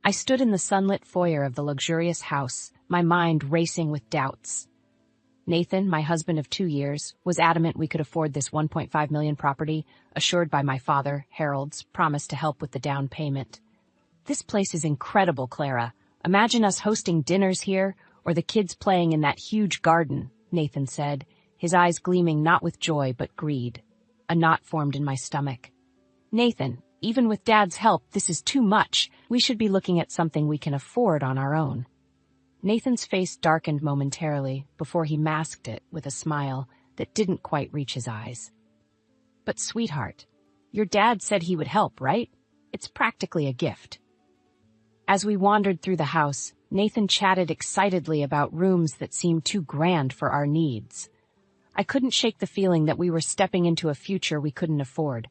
I stood in the sunlit foyer of the luxurious house, my mind racing with doubts. Nathan, my husband of 2 years, was adamant we could afford this $1.5 million property, assured by my father, Harold's promise to help with the down payment. This place is incredible, Clara. Imagine us hosting dinners here, or the kids playing in that huge garden, Nathan said, his eyes gleaming not with joy but greed. A knot formed in my stomach. Nathan, even with Dad's help, this is too much. We should be looking at something we can afford on our own. Nathan's face darkened momentarily before he masked it with a smile that didn't quite reach his eyes. But sweetheart, your dad said he would help, right? It's practically a gift. As we wandered through the house, Nathan chatted excitedly about rooms that seemed too grand for our needs. I couldn't shake the feeling that we were stepping into a future we couldn't afford,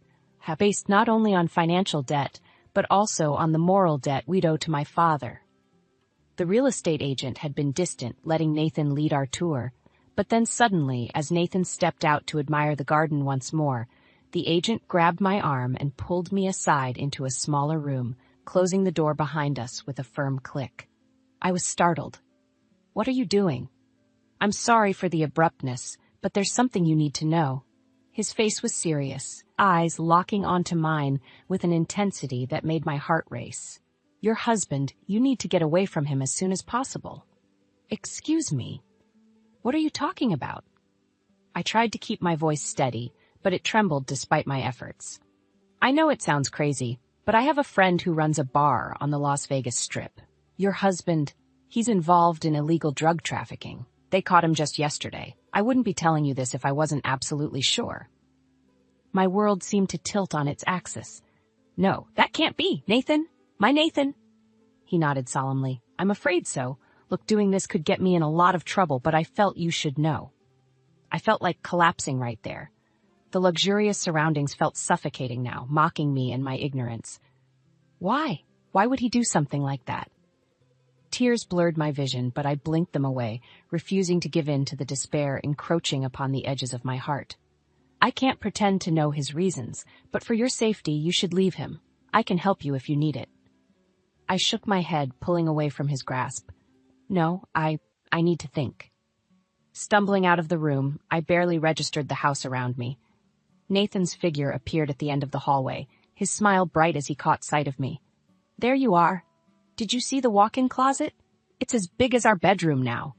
based not only on financial debt, but also on the moral debt we'd owe to my father. The real estate agent had been distant, letting Nathan lead our tour, but then suddenly, as Nathan stepped out to admire the garden once more, the agent grabbed my arm and pulled me aside into a smaller room, closing the door behind us with a firm click. I was startled. "What are you doing?" "I'm sorry for the abruptness, but there's something you need to know." His face was serious, eyes locking onto mine with an intensity that made my heart race. "Your husband, you need to get away from him as soon as possible." "Excuse me. What are you talking about?" I tried to keep my voice steady, but it trembled despite my efforts. "I know it sounds crazy, but I have a friend who runs a bar on the Las Vegas Strip. Your husband, he's involved in illegal drug trafficking. They caught him just yesterday. I wouldn't be telling you this if I wasn't absolutely sure." My world seemed to tilt on its axis. "No, that can't be, Nathan. My Nathan." He nodded solemnly. "I'm afraid so. Look, doing this could get me in a lot of trouble, but I felt you should know." I felt like collapsing right there. The luxurious surroundings felt suffocating now, mocking me and my ignorance. Why? Why would he do something like that? Tears blurred my vision, but I blinked them away, refusing to give in to the despair encroaching upon the edges of my heart. "I can't pretend to know his reasons, but for your safety, you should leave him. I can help you if you need it." I shook my head, pulling away from his grasp. "No, I need to think." Stumbling out of the room, I barely registered the house around me. Nathan's figure appeared at the end of the hallway, his smile bright as he caught sight of me. "There you are. Did you see the walk-in closet? It's as big as our bedroom now."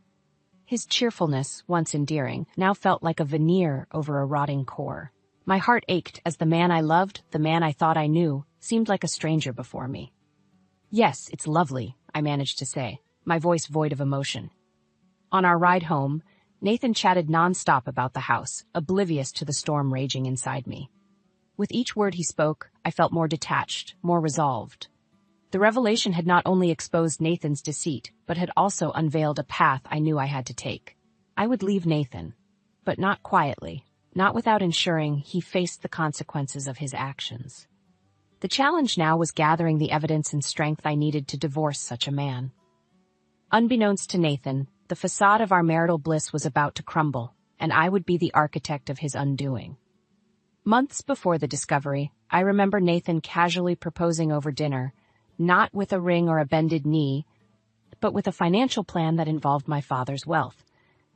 His cheerfulness, once endearing, now felt like a veneer over a rotting core. My heart ached as the man I loved, the man I thought I knew, seemed like a stranger before me. "Yes, it's lovely," I managed to say, my voice void of emotion. On our ride home, Nathan chatted nonstop about the house, oblivious to the storm raging inside me. With each word he spoke, I felt more detached, more resolved. The revelation had not only exposed Nathan's deceit, but had also unveiled a path I knew I had to take. I would leave Nathan, but not quietly, not without ensuring he faced the consequences of his actions. The challenge now was gathering the evidence and strength I needed to divorce such a man. Unbeknownst to Nathan, the facade of our marital bliss was about to crumble, and I would be the architect of his undoing. Months before the discovery, I remember Nathan casually proposing over dinner, not with a ring or a bended knee, but with a financial plan that involved my father's wealth.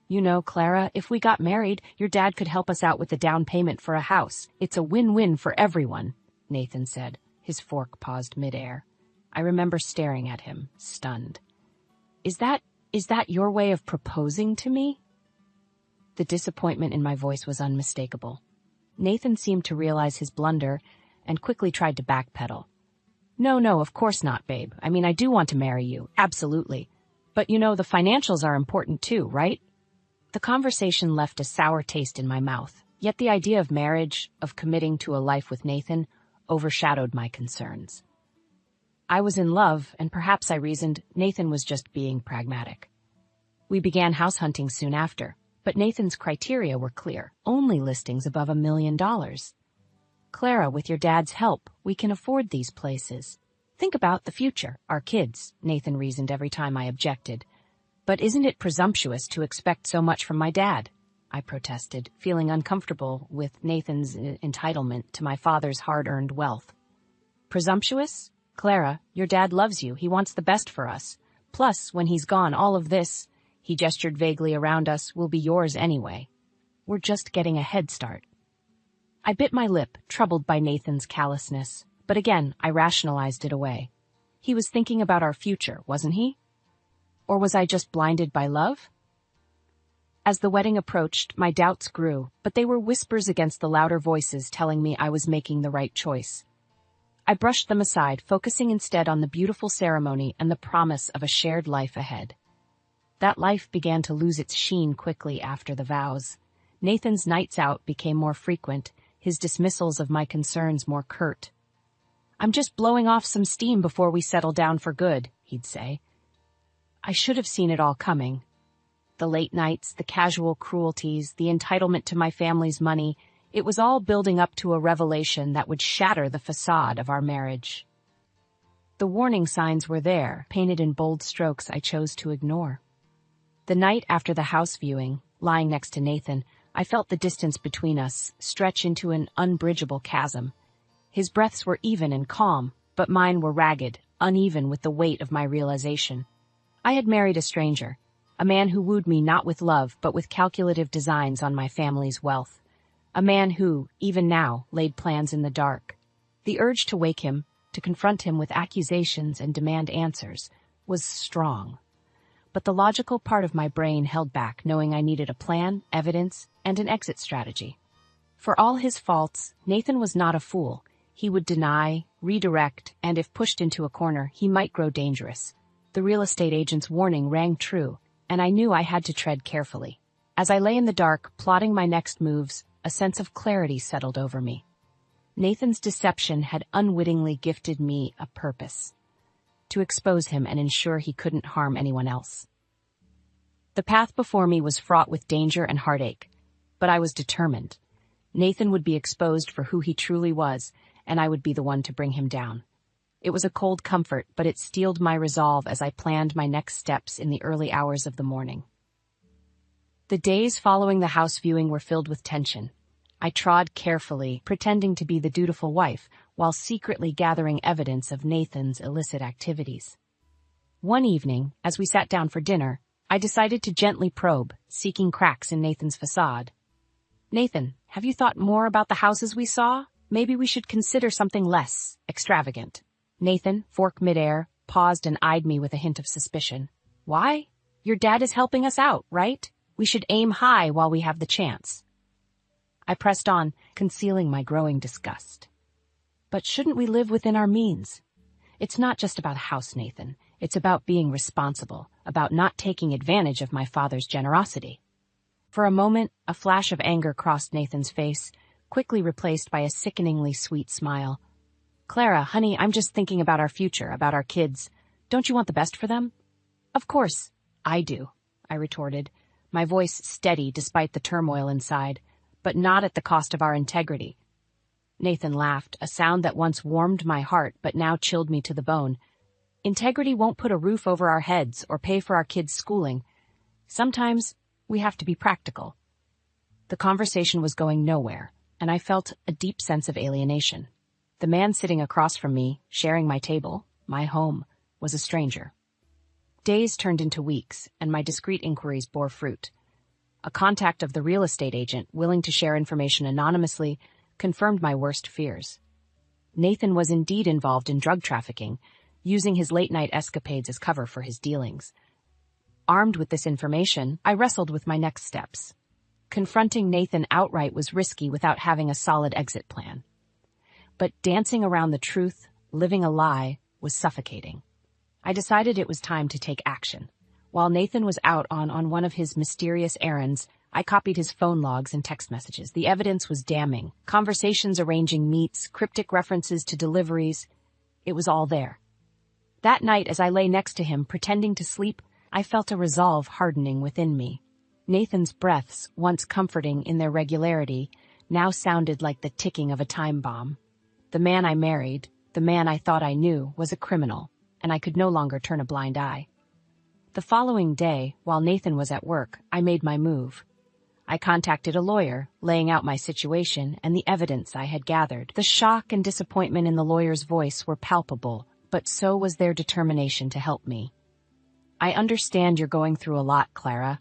"You know, Clara, if we got married, your dad could help us out with the down payment for a house. It's a win-win for everyone," Nathan said, his fork paused midair. I remember staring at him, stunned. Is that your way of proposing to me?" The disappointment in my voice was unmistakable. Nathan seemed to realize his blunder and quickly tried to backpedal. No, of course not, babe. I mean, I do want to marry you, absolutely. But you know, the financials are important too, right?" The conversation left a sour taste in my mouth, yet the idea of marriage, of committing to a life with Nathan, overshadowed my concerns. I was in love, and perhaps I reasoned Nathan was just being pragmatic. We began house hunting soon after, but Nathan's criteria were clear, only listings above $1 million. "Clara, with your dad's help, we can afford these places. Think about the future, our kids," Nathan reasoned every time I objected. "But isn't it presumptuous to expect so much from my dad?" I protested, feeling uncomfortable with Nathan's entitlement to my father's hard-earned wealth. "Presumptuous? Clara, your dad loves you. He wants the best for us. Plus, when he's gone, all of this, he gestured vaguely around us, will be yours anyway. We're just getting a head start. I bit my lip, troubled by Nathan's callousness, but again, I rationalized it away. He was thinking about our future, wasn't he? Or was I just blinded by love? As the wedding approached, my doubts grew, but they were whispers against the louder voices telling me I was making the right choice. I brushed them aside, focusing instead on the beautiful ceremony and the promise of a shared life ahead. That life began to lose its sheen quickly after the vows. Nathan's nights out became more frequent, his dismissals of my concerns more curt. I'm just blowing off some steam before we settle down for good, he'd say. I should have seen it all coming. The late nights, the casual cruelties, the entitlement to my family's money, it was all building up to a revelation that would shatter the facade of our marriage. The warning signs were there, painted in bold strokes I chose to ignore. The night after the house viewing, lying next to Nathan, I felt the distance between us stretch into an unbridgeable chasm. His breaths were even and calm, but mine were ragged, uneven with the weight of my realization. I had married a stranger, a man who wooed me not with love but with calculative designs on my family's wealth. A man who, even now, laid plans in the dark. The urge to wake him, to confront him with accusations and demand answers, was strong. But the logical part of my brain held back, knowing I needed a plan, evidence, and an exit strategy. For all his faults, Nathan was not a fool. He would deny, redirect, and if pushed into a corner, he might grow dangerous. The real estate agent's warning rang true, and I knew I had to tread carefully. As I lay in the dark, plotting my next moves, a sense of clarity settled over me. Nathan's deception had unwittingly gifted me a purpose: to expose him and ensure he couldn't harm anyone else. The path before me was fraught with danger and heartache, but I was determined. Nathan would be exposed for who he truly was, and I would be the one to bring him down. It was a cold comfort, but it steeled my resolve as I planned my next steps in the early hours of the morning. The days following the house viewing were filled with tension. I trod carefully, pretending to be the dutiful wife, while secretly gathering evidence of Nathan's illicit activities. One evening, as we sat down for dinner, I decided to gently probe, seeking cracks in Nathan's facade. Nathan, have you thought more about the houses we saw? Maybe we should consider something less extravagant. Nathan, fork midair, paused and eyed me with a hint of suspicion. Why? Your dad is helping us out, right? We should aim high while we have the chance. I pressed on, concealing my growing disgust. But shouldn't we live within our means? It's not just about a house, Nathan. It's about being responsible, about not taking advantage of my father's generosity. For a moment, a flash of anger crossed Nathan's face, quickly replaced by a sickeningly sweet smile. Clara, honey, I'm just thinking about our future, about our kids. Don't you want the best for them? Of course, I do, I retorted, my voice steady despite the turmoil inside, but not at the cost of our integrity. Nathan laughed, a sound that once warmed my heart but now chilled me to the bone. Integrity won't put a roof over our heads or pay for our kids' schooling. Sometimes we have to be practical. The conversation was going nowhere, and I felt a deep sense of alienation. The man sitting across from me, sharing my table, my home, was a stranger. Days turned into weeks, and my discreet inquiries bore fruit. A contact of the real estate agent, willing to share information anonymously, confirmed my worst fears. Nathan was indeed involved in drug trafficking, using his late-night escapades as cover for his dealings. Armed with this information, I wrestled with my next steps. Confronting Nathan outright was risky without having a solid exit plan. But dancing around the truth, living a lie, was suffocating. I decided it was time to take action. While Nathan was out on one of his mysterious errands, I copied his phone logs and text messages. The evidence was damning. Conversations arranging meets, cryptic references to deliveries. It was all there. That night, as I lay next to him, pretending to sleep, I felt a resolve hardening within me. Nathan's breaths, once comforting in their regularity, now sounded like the ticking of a time bomb. The man I married, the man I thought I knew, was a criminal, and I could no longer turn a blind eye. The following day, while Nathan was at work, I made my move. I contacted a lawyer, laying out my situation and the evidence I had gathered. The shock and disappointment in the lawyer's voice were palpable, but so was their determination to help me. I understand you're going through a lot, Clara,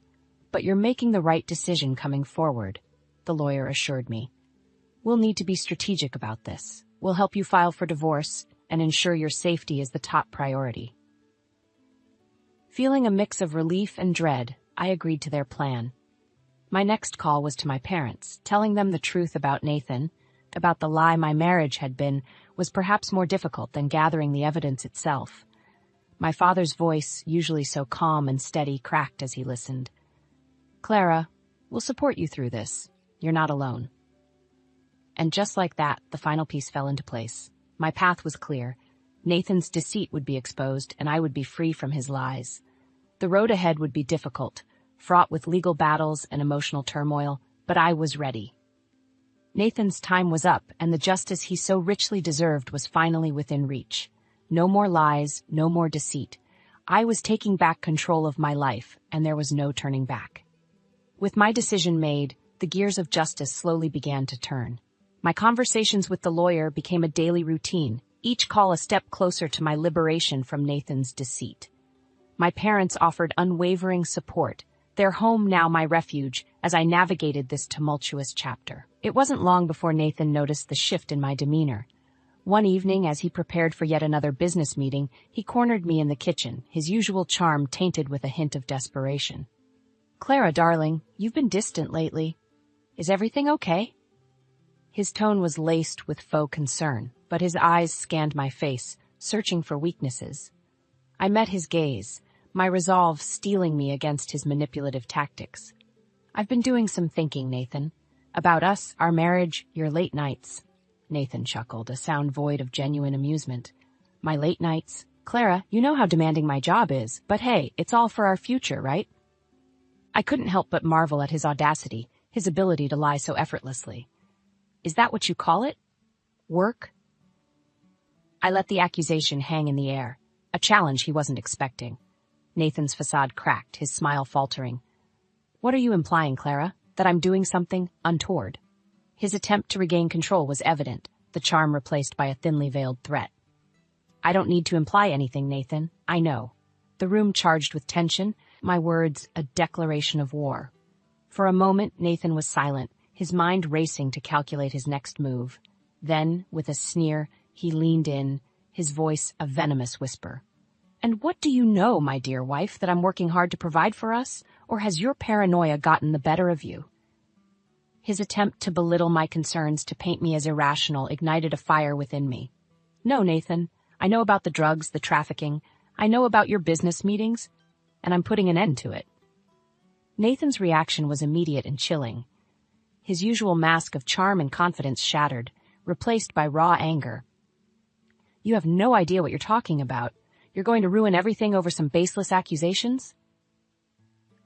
but you're making the right decision coming forward, the lawyer assured me. We'll need to be strategic about this. We'll help you file for divorce and ensure your safety is the top priority. Feeling a mix of relief and dread, I agreed to their plan. My next call was to my parents, telling them the truth about Nathan, about the lie my marriage had been, was perhaps more difficult than gathering the evidence itself. My father's voice, usually so calm and steady, cracked as he listened. Clara, we'll support you through this. You're not alone. And just like that, the final piece fell into place. My path was clear. Nathan's deceit would be exposed, and I would be free from his lies. The road ahead would be difficult, fraught with legal battles and emotional turmoil, but I was ready. Nathan's time was up, and the justice he so richly deserved was finally within reach. No more lies, no more deceit. I was taking back control of my life, and there was no turning back. With my decision made, the gears of justice slowly began to turn. My conversations with the lawyer became a daily routine, each call a step closer to my liberation from Nathan's deceit. My parents offered unwavering support, their home now my refuge, as I navigated this tumultuous chapter. It wasn't long before Nathan noticed the shift in my demeanor. One evening, as he prepared for yet another business meeting, he cornered me in the kitchen, his usual charm tainted with a hint of desperation. Clara, darling, you've been distant lately. Is everything okay? His tone was laced with faux concern, but his eyes scanned my face, searching for weaknesses. I met his gaze, my resolve steeling me against his manipulative tactics. I've been doing some thinking, Nathan. About us, our marriage, your late nights. Nathan chuckled, a sound void of genuine amusement. My late nights? Clara, you know how demanding my job is, but hey, it's all for our future, right? I couldn't help but marvel at his audacity, his ability to lie so effortlessly. Is that what you call it? Work? I let the accusation hang in the air, a challenge he wasn't expecting. Nathan's facade cracked, his smile faltering. What are you implying, Clara? That I'm doing something untoward? His attempt to regain control was evident, the charm replaced by a thinly veiled threat. I don't need to imply anything, Nathan. I know. The room charged with tension, my words a declaration of war. For a moment, Nathan was silent, his mind racing to calculate his next move. Then, with a sneer, he leaned in, his voice a venomous whisper. And what do you know, my dear wife, that I'm working hard to provide for us? Or has your paranoia gotten the better of you? His attempt to belittle my concerns, to paint me as irrational, ignited a fire within me. No, Nathan, I know about the drugs, the trafficking. I know about your business meetings, and I'm putting an end to it. Nathan's reaction was immediate and chilling. His usual mask of charm and confidence shattered, replaced by raw anger. You have no idea what you're talking about. You're going to ruin everything over some baseless accusations?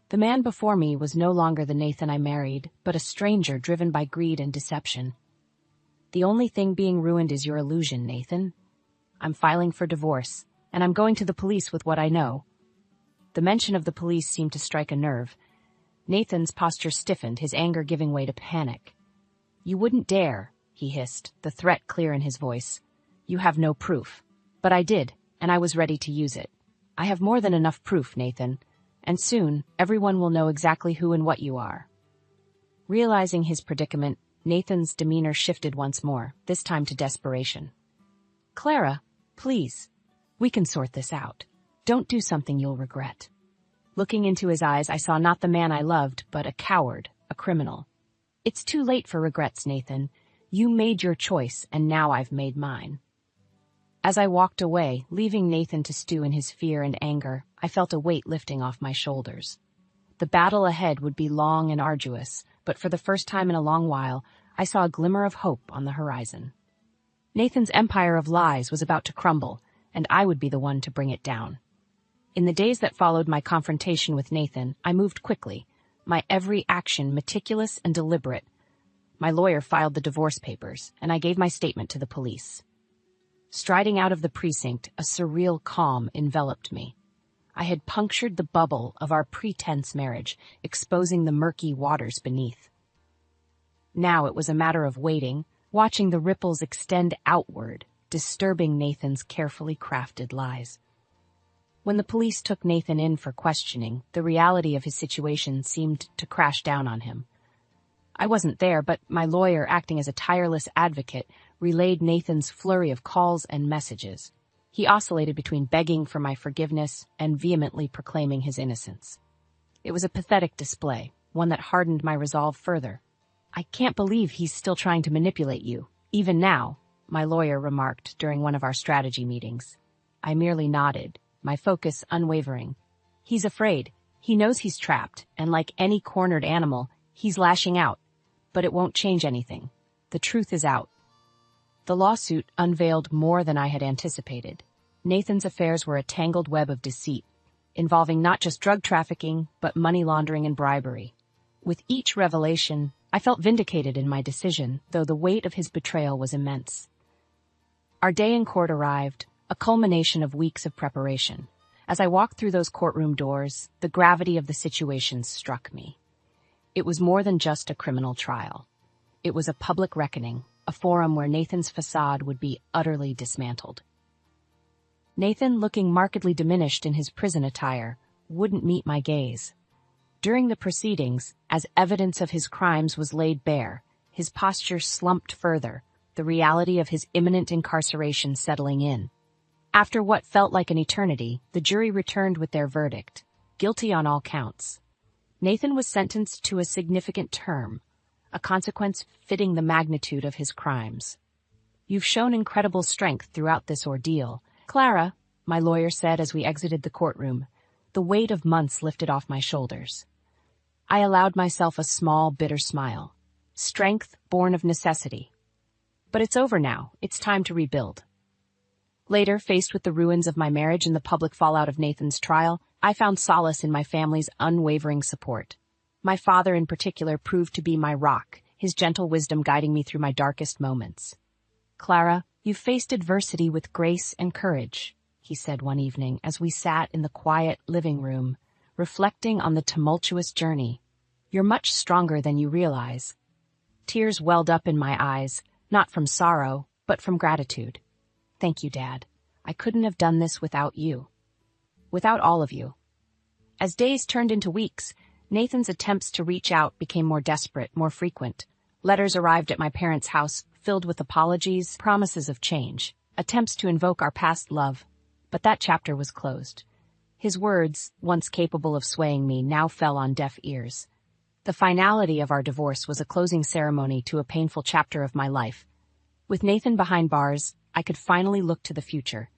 The man before me was no longer the Nathan I married, but a stranger driven by greed and deception. The only thing being ruined is your illusion, Nathan. I'm filing for divorce, and I'm going to the police with what I know. The mention of the police seemed to strike a nerve. Nathan's posture stiffened, his anger giving way to panic. You wouldn't dare, he hissed, the threat clear in his voice. You have no proof. But I did, and I was ready to use it. I have more than enough proof, Nathan, and soon everyone will know exactly who and what you are. Realizing his predicament, Nathan's demeanor shifted once more, this time to desperation. Clara, please, we can sort this out. Don't do something you'll regret. Looking into his eyes, I saw not the man I loved, but a coward, a criminal. It's too late for regrets, Nathan. You made your choice, and now I've made mine. As I walked away, leaving Nathan to stew in his fear and anger, I felt a weight lifting off my shoulders. The battle ahead would be long and arduous, but for the first time in a long while, I saw a glimmer of hope on the horizon. Nathan's empire of lies was about to crumble, and I would be the one to bring it down. In the days that followed my confrontation with Nathan, I moved quickly, my every action meticulous and deliberate. My lawyer filed the divorce papers, and I gave my statement to the police. Striding out of the precinct, a surreal calm enveloped me. I had punctured the bubble of our pretense marriage, exposing the murky waters beneath. Now it was a matter of waiting, watching the ripples extend outward, disturbing Nathan's carefully crafted lies. When the police took Nathan in for questioning, the reality of his situation seemed to crash down on him. I wasn't there, but my lawyer, acting as a tireless advocate, relayed Nathan's flurry of calls and messages. He oscillated between begging for my forgiveness and vehemently proclaiming his innocence. It was a pathetic display, one that hardened my resolve further. "I can't believe he's still trying to manipulate you, even now," my lawyer remarked during one of our strategy meetings. I merely nodded, my focus unwavering. "He's afraid. He knows he's trapped, and like any cornered animal, he's lashing out. But it won't change anything. The truth is out." The lawsuit unveiled more than I had anticipated. Nathan's affairs were a tangled web of deceit, involving not just drug trafficking, but money laundering and bribery. With each revelation, I felt vindicated in my decision, though the weight of his betrayal was immense. Our day in court arrived, a culmination of weeks of preparation. As I walked through those courtroom doors, the gravity of the situation struck me. It was more than just a criminal trial. It was a public reckoning, a forum where Nathan's facade would be utterly dismantled. Nathan, looking markedly diminished in his prison attire, wouldn't meet my gaze. During the proceedings, as evidence of his crimes was laid bare, his posture slumped further, the reality of his imminent incarceration settling in. After what felt like an eternity, the jury returned with their verdict, guilty on all counts. Nathan was sentenced to a significant term, a consequence fitting the magnitude of his crimes. "You've shown incredible strength throughout this ordeal, Clara," my lawyer said as we exited the courtroom, the weight of months lifted off my shoulders. I allowed myself a small, bitter smile. Strength born of necessity. But it's over now. It's time to rebuild. Later, faced with the ruins of my marriage and the public fallout of Nathan's trial, I found solace in my family's unwavering support. My father in particular proved to be my rock, his gentle wisdom guiding me through my darkest moments. "Clara, you've faced adversity with grace and courage," he said one evening as we sat in the quiet living room, reflecting on the tumultuous journey. "You're much stronger than you realize." Tears welled up in my eyes, not from sorrow, but from gratitude. "Thank you, Dad. I couldn't have done this without you. Without all of you." As days turned into weeks, Nathan's attempts to reach out became more desperate, more frequent. Letters arrived at my parents' house, filled with apologies, promises of change, attempts to invoke our past love. But that chapter was closed. His words, once capable of swaying me, now fell on deaf ears. The finality of our divorce was a closing ceremony to a painful chapter of my life. With Nathan behind bars, I could finally look to the future,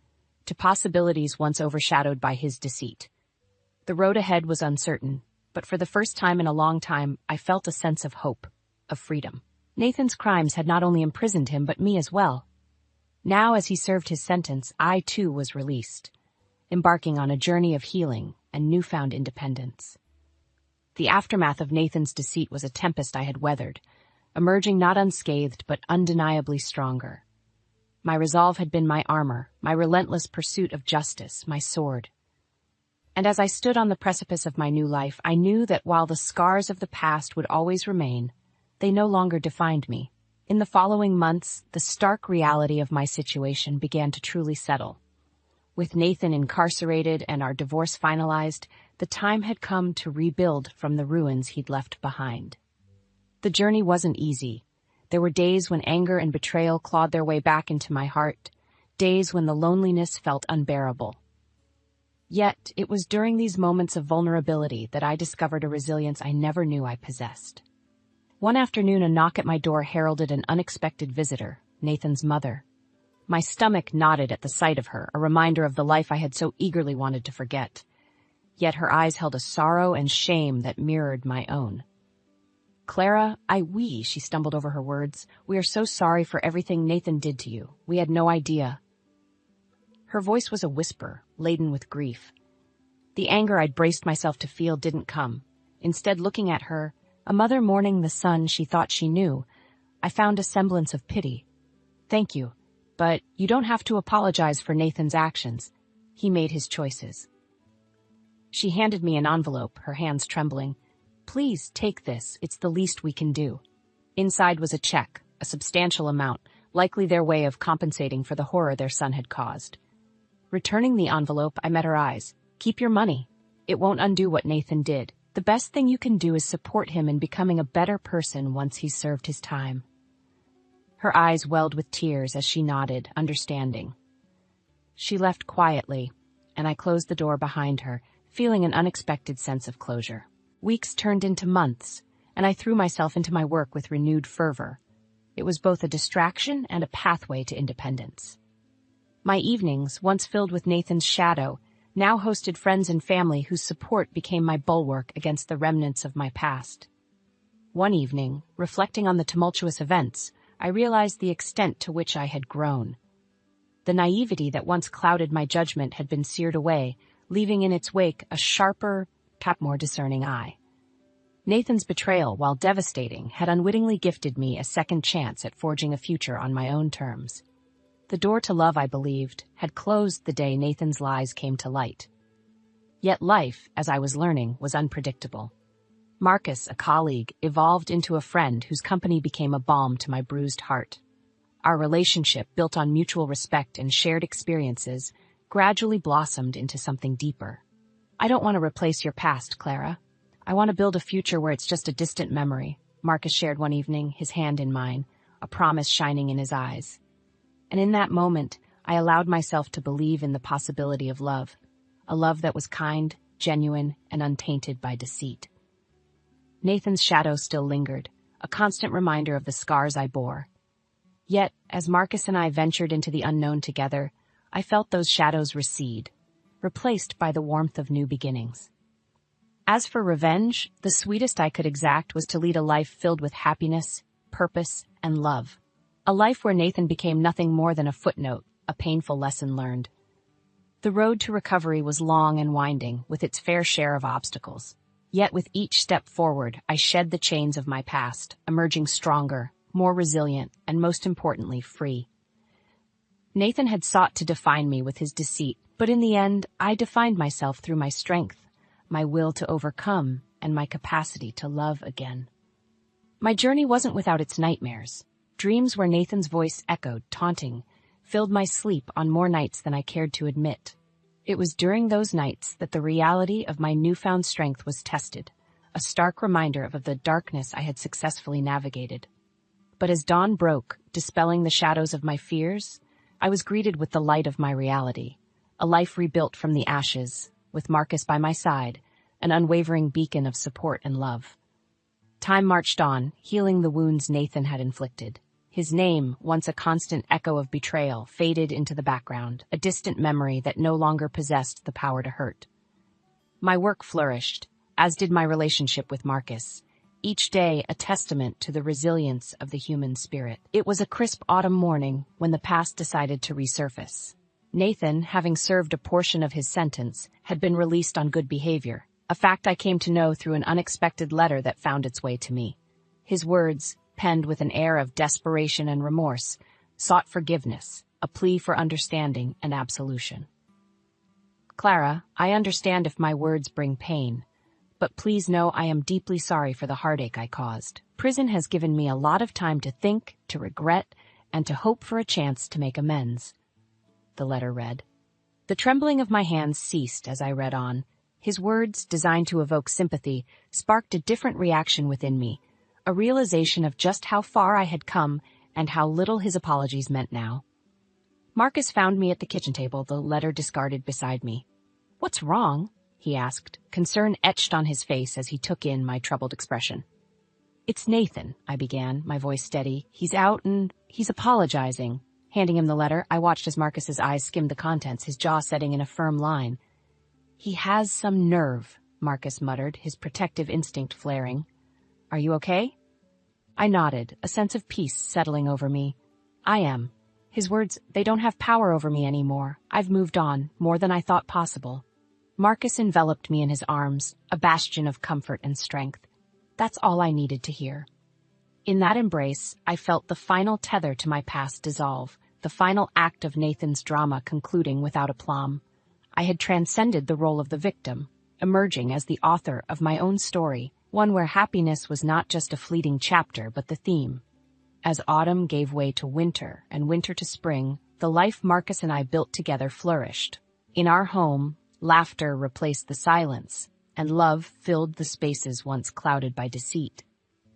to possibilities once overshadowed by his deceit. The road ahead was uncertain, but for the first time in a long time, I felt a sense of hope, of freedom. Nathan's crimes had not only imprisoned him, but me as well. Now, as he served his sentence, I too was released, embarking on a journey of healing and newfound independence. The aftermath of Nathan's deceit was a tempest I had weathered, emerging not unscathed but undeniably stronger. My resolve had been my armor, my relentless pursuit of justice, my sword. And as I stood on the precipice of my new life, I knew that while the scars of the past would always remain, they no longer defined me. In the following months, the stark reality of my situation began to truly settle. With Nathan incarcerated and our divorce finalized, the time had come to rebuild from the ruins he'd left behind. The journey wasn't easy. There were days when anger and betrayal clawed their way back into my heart, days when the loneliness felt unbearable. Yet, it was during these moments of vulnerability that I discovered a resilience I never knew I possessed. One afternoon, a knock at my door heralded an unexpected visitor, Nathan's mother. My stomach knotted at the sight of her, a reminder of the life I had so eagerly wanted to forget. Yet her eyes held a sorrow and shame that mirrored my own. "Clara, she stumbled over her words. "We are so sorry for everything Nathan did to you. We had no idea." Her voice was a whisper, laden with grief. The anger I'd braced myself to feel didn't come. Instead, looking at her, a mother mourning the son she thought she knew, I found a semblance of pity. "Thank you, but you don't have to apologize for Nathan's actions. He made his choices." She handed me an envelope, her hands trembling. "Please take this. It's the least we can do." Inside was a check, a substantial amount, likely their way of compensating for the horror their son had caused. Returning the envelope, I met her eyes. "Keep your money. It won't undo what Nathan did. The best thing you can do is support him in becoming a better person once he's served his time." Her eyes welled with tears as she nodded, understanding. She left quietly, and I closed the door behind her, feeling an unexpected sense of closure. Weeks turned into months, and I threw myself into my work with renewed fervor. It was both a distraction and a pathway to independence. My evenings, once filled with Nathan's shadow, now hosted friends and family whose support became my bulwark against the remnants of my past. One evening, reflecting on the tumultuous events, I realized the extent to which I had grown. The naivety that once clouded my judgment had been seared away, leaving in its wake a sharper, more discerning eye. Nathan's betrayal, while devastating, had unwittingly gifted me a second chance at forging a future on my own terms. The door to love, I believed, had closed the day Nathan's lies came to light. Yet life, as I was learning, was unpredictable. Marcus, a colleague, evolved into a friend whose company became a balm to my bruised heart. Our relationship, built on mutual respect and shared experiences, gradually blossomed into something deeper. "I don't want to replace your past, Clara. I want to build a future where it's just a distant memory," Marcus shared one evening, his hand in mine, a promise shining in his eyes. And in that moment, I allowed myself to believe in the possibility of love, a love that was kind, genuine, and untainted by deceit. Nathan's shadow still lingered, a constant reminder of the scars I bore. Yet, as Marcus and I ventured into the unknown together, I felt those shadows recede, replaced by the warmth of new beginnings. As for revenge, the sweetest I could exact was to lead a life filled with happiness, purpose, and love. A life where Nathan became nothing more than a footnote, a painful lesson learned. The road to recovery was long and winding, with its fair share of obstacles. Yet with each step forward, I shed the chains of my past, emerging stronger, more resilient, and most importantly, free. Nathan had sought to define me with his deceit, but in the end, I defined myself through my strength, my will to overcome, and my capacity to love again. My journey wasn't without its nightmares. Dreams where Nathan's voice echoed, taunting, filled my sleep on more nights than I cared to admit. It was during those nights that the reality of my newfound strength was tested, a stark reminder of the darkness I had successfully navigated. But as dawn broke, dispelling the shadows of my fears, I was greeted with the light of my reality, a life rebuilt from the ashes, with Marcus by my side, an unwavering beacon of support and love. Time marched on, healing the wounds Nathan had inflicted. His name, once a constant echo of betrayal, faded into the background, a distant memory that no longer possessed the power to hurt. My work flourished, as did my relationship with Marcus, each day a testament to the resilience of the human spirit. It was a crisp autumn morning when the past decided to resurface. Nathan, having served a portion of his sentence, had been released on good behavior, a fact I came to know through an unexpected letter that found its way to me. His words, penned with an air of desperation and remorse, sought forgiveness, a plea for understanding and absolution. "Clara, I understand if my words bring pain, but please know I am deeply sorry for the heartache I caused. Prison has given me a lot of time to think, to regret, and to hope for a chance to make amends," the letter read. The trembling of my hands ceased as I read on. His words, designed to evoke sympathy, sparked a different reaction within me, a realization of just how far I had come and how little his apologies meant now. Marcus found me at the kitchen table, the letter discarded beside me. "What's wrong?" he asked, concern etched on his face as he took in my troubled expression. "It's Nathan," I began, my voice steady. "He's out and he's apologizing." Handing him the letter, I watched as Marcus's eyes skimmed the contents, his jaw setting in a firm line. "He has some nerve," Marcus muttered, his protective instinct flaring. "Are you okay?" I nodded, a sense of peace settling over me. "I am." His words, they don't have power over me anymore. I've moved on, more than I thought possible. Marcus enveloped me in his arms, a bastion of comfort and strength. That's all I needed to hear. In that embrace, I felt the final tether to my past dissolve, the final act of Nathan's drama concluding without aplomb. I had transcended the role of the victim, emerging as the author of my own story, one where happiness was not just a fleeting chapter but the theme. As autumn gave way to winter and winter to spring, the life Marcus and I built together flourished. In our home, laughter replaced the silence, and love filled the spaces once clouded by deceit.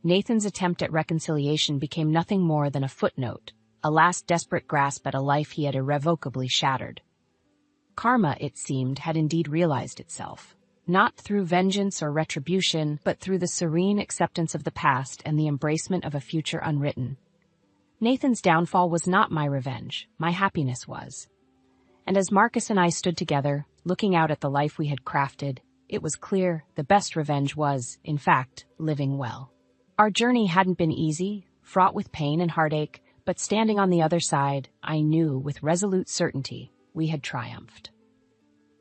Nathan's attempt at reconciliation became nothing more than a footnote, a last desperate grasp at a life he had irrevocably shattered. Karma, it seemed, had indeed realized itself, not through vengeance or retribution, but through the serene acceptance of the past and the embracement of a future unwritten. Nathan's downfall was not my revenge, my happiness was. And as Marcus and I stood together, looking out at the life we had crafted, it was clear the best revenge was, in fact, living well. Our journey hadn't been easy, fraught with pain and heartache, but standing on the other side, I knew with resolute certainty we had triumphed.